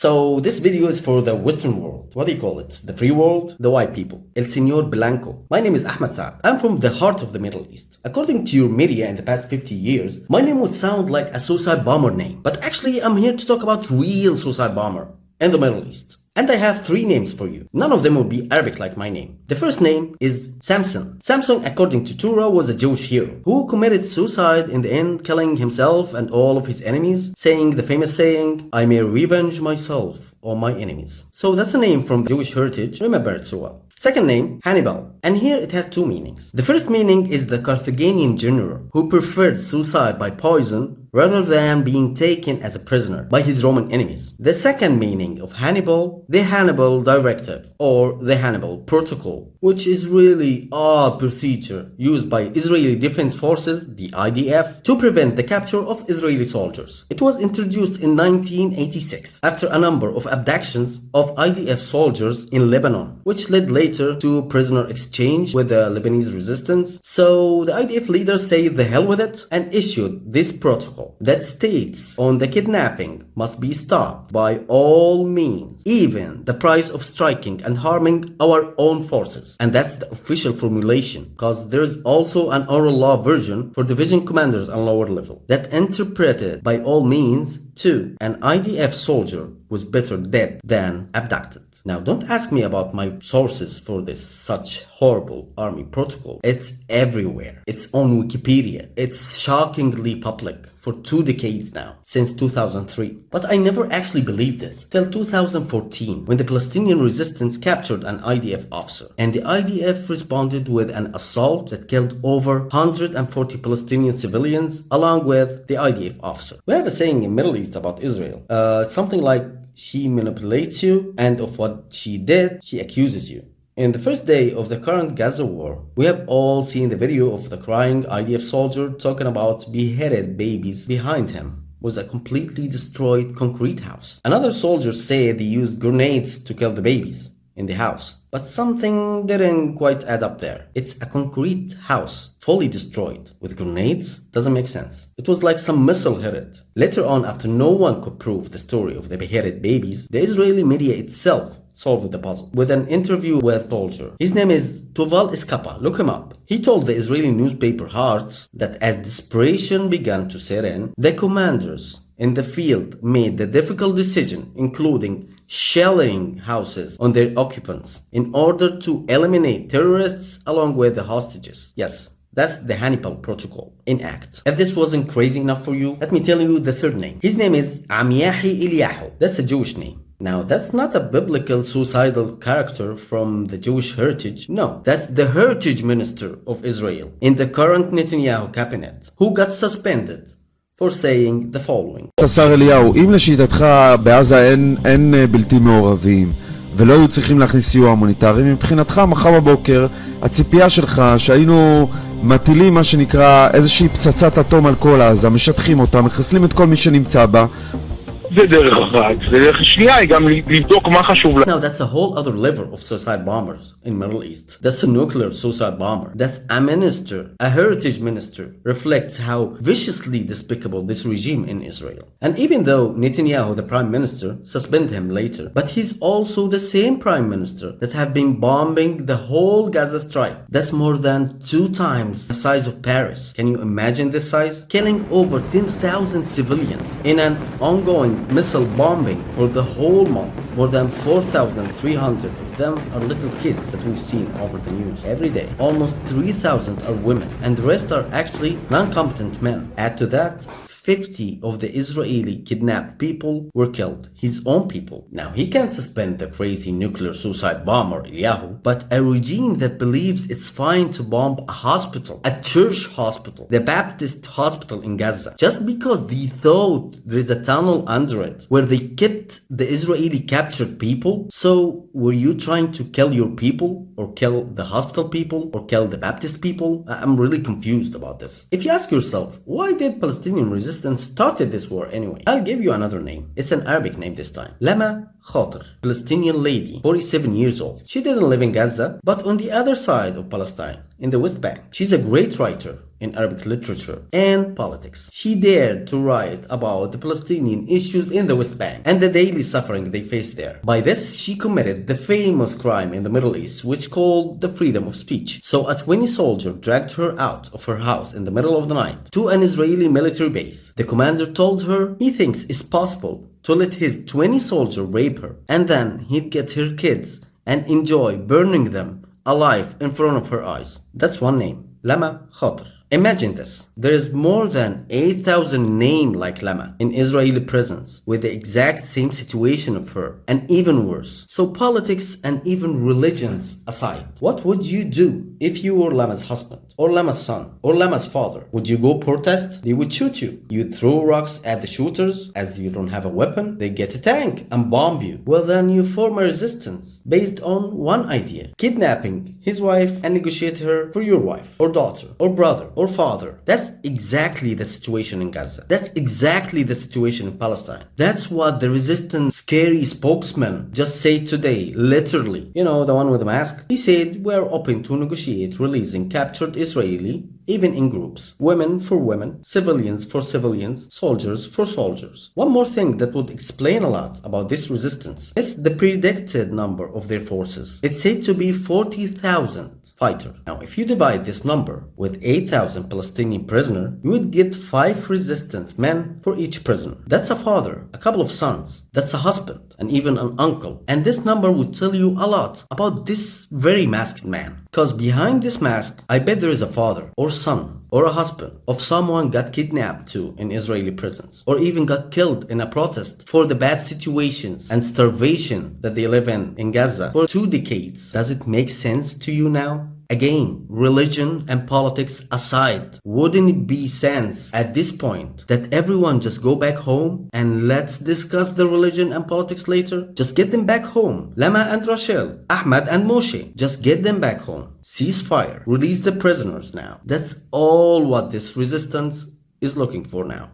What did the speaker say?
So this video is for the Western world. What do you call it? The free world? The white people. El Señor Blanco. My name is Ahmed Saad. I'm from the heart of the Middle East. According to your media in the past 50 years, my name would sound like a suicide bomber name. But actually, I'm here to talk about real suicide bomber in the Middle East. And I have 3 names for you. None of them will be Arabic like my name. The first name is Samson. Samson, according to Torah, was a Jewish hero who committed suicide in the end, killing himself and all of his enemies, saying the famous saying, "I may revenge myself on my enemies." So that's a name from Jewish heritage. Remember it so well. Second name, Hannibal. And here it has 2 meanings. The first meaning is the Carthaginian general who preferred suicide by poison rather than being taken as a prisoner by his Roman enemies. The second meaning of Hannibal, the Hannibal Directive or the Hannibal Protocol, which is really odd procedure used by Israeli Defense Forces, the IDF, to prevent the capture of Israeli soldiers. It was introduced in 1986 after a number of abductions of IDF soldiers in Lebanon, which led later to prisoner exchange with the Lebanese resistance. So the IDF leaders say the hell with it and issued this protocol that states on the kidnapping must be stopped by all means, even the price of striking and harming our own forces. And that's the official formulation, because there's also an oral law version for division commanders on lower level that interpreted by all means too. An IDF soldier was better dead than abducted. Now, don't ask me about my sources for this such horrible army protocol. It's everywhere. It's on Wikipedia. It's shockingly public for 2 decades now, since 2003. But I never actually believed it till 2014, when the Palestinian resistance captured an IDF officer. And the IDF responded with an assault that killed over 140 Palestinian civilians, along with the IDF officer. We have a saying in Middle East about Israel. It's something like, she manipulates you, and of what she did, she accuses you. In the first day of the current Gaza war, we have all seen the video of the crying IDF soldier talking about beheaded babies behind him was a completely destroyed concrete house. Another soldier said he used grenades to kill the babies in the house. But something didn't quite add up there. It's a concrete house, fully destroyed, with grenades? Doesn't make sense. It was like some missile hit it. Later on, after no one could prove the story of the beheaded babies, the Israeli media itself solved the puzzle with an interview with a soldier. His name is Tuval Iskapa. Look him up. He told the Israeli newspaper Haaretz that as desperation began to set in, the commanders in the field made the difficult decision, including shelling houses on their occupants in order to eliminate terrorists along with the hostages. Yes, that's the Hannibal Protocol in act. If this wasn't crazy enough for you, let me tell you the third name. His name is Amiyahi Eliyahu. That's a Jewish name. Now, that's not a biblical suicidal character from the Jewish heritage. No, that's the heritage minister of Israel in the current Netanyahu cabinet, who got suspended for saying the following. השר אליהו, אם לשיטתך בעזה אין בלתי מעורבים ולא היו צריכים להכניס סיוע הומניטרי, מבחינתך מחר בבוקר הציפייה שלך שהיינו מטילים מה שנקרא איזושהי פצצת אטום על כל עזה, משטחים אותה, מחסלים את כל מי שנמצא בה. זה דרך אחת, ודרך שנייה היא גם לבדוק מה חשוב לה. Now that's a whole other level of suicide bombers in Middle East. That's a nuclear suicide bomber. That's a minister, a heritage minister, reflects how viciously despicable this regime in Israel. And even though Netanyahu, the prime minister, suspended him later, but he's also the same prime minister that have been bombing the whole Gaza Strip. That's more than 2 times the size of Paris. Can you imagine this size? Killing over 10,000 civilians in an ongoing missile bombing for the whole month. More than 4,300 of them are little kids that we've seen over the news every day. Almost 3,000 are women, and the rest are actually non-competent men. Add to that, 50 of the Israeli kidnapped people were killed, his own people. Now, he can't suspend the crazy nuclear suicide bomber Eliyahu, but a regime that believes it's fine to bomb a hospital, a church hospital, the Baptist hospital in Gaza, just because they thought there's a tunnel under it where they kept the Israeli captured people. So, were you trying to kill your people, or kill the hospital people, or kill the Baptist people? I'm really confused about this. If you ask yourself, why did Palestinian resistance started this war anyway? I'll give you another name. It's an Arabic name this time. Lama Khater, Palestinian lady, 47 years old. She didn't live in Gaza, but on the other side of Palestine, in the West Bank. She's a great writer in Arabic literature and politics. She dared to write about the Palestinian issues in the West Bank and the daily suffering they faced there. By this, she committed the famous crime in the Middle East, which called the freedom of speech. So a 20 soldier dragged her out of her house in the middle of the night to an Israeli military base. The commander told her he thinks it's possible to let his 20 soldier rape her, and then he'd get her kids and enjoy burning them alive in front of her eyes. That's one name, Lama Khater. Imagine this. There is more than 8,000 names like Lama in Israeli prisons with the exact same situation of her, and even worse. So politics and even religions aside, what would you do if you were Lama's husband, or Lama's son, or Lama's father? Would you go protest? They would shoot you. You'd throw rocks at the shooters as you don't have a weapon. They get a tank and bomb you. Well, then you form a resistance based on one idea: kidnapping his wife and negotiate her for your wife, or daughter, or brother, or father. That's exactly the situation in Gaza. That's exactly the situation in Palestine. That's what the resistance scary spokesman just said today, literally. You know, the one with the mask? He said, we're open to negotiate releasing captured Israeli, even in groups. Women for women, civilians for civilians, soldiers for soldiers. One more thing that would explain a lot about this resistance is the predicted number of their forces. It's said to be 40,000 fighter. Now, if you divide this number with 8,000 Palestinian prisoners, you would get 5 resistance men for each prisoner. That's a father, a couple of sons, that's a husband, and even an uncle. And this number would tell you a lot about this very masked man. Because behind this mask, I bet there is a father, or son, or a husband of someone got kidnapped too in Israeli prisons, or even got killed in a protest for the bad situations and starvation that they live in Gaza for 2 decades. Does it make sense to you now? Again, religion and politics aside, wouldn't it be sense at this point that everyone just go back home and let's discuss the religion and politics later? Just get them back home. Lama and Rachel, Ahmad and Moshe, just get them back home. Ceasefire. Release the prisoners now. That's all what this resistance is looking for now.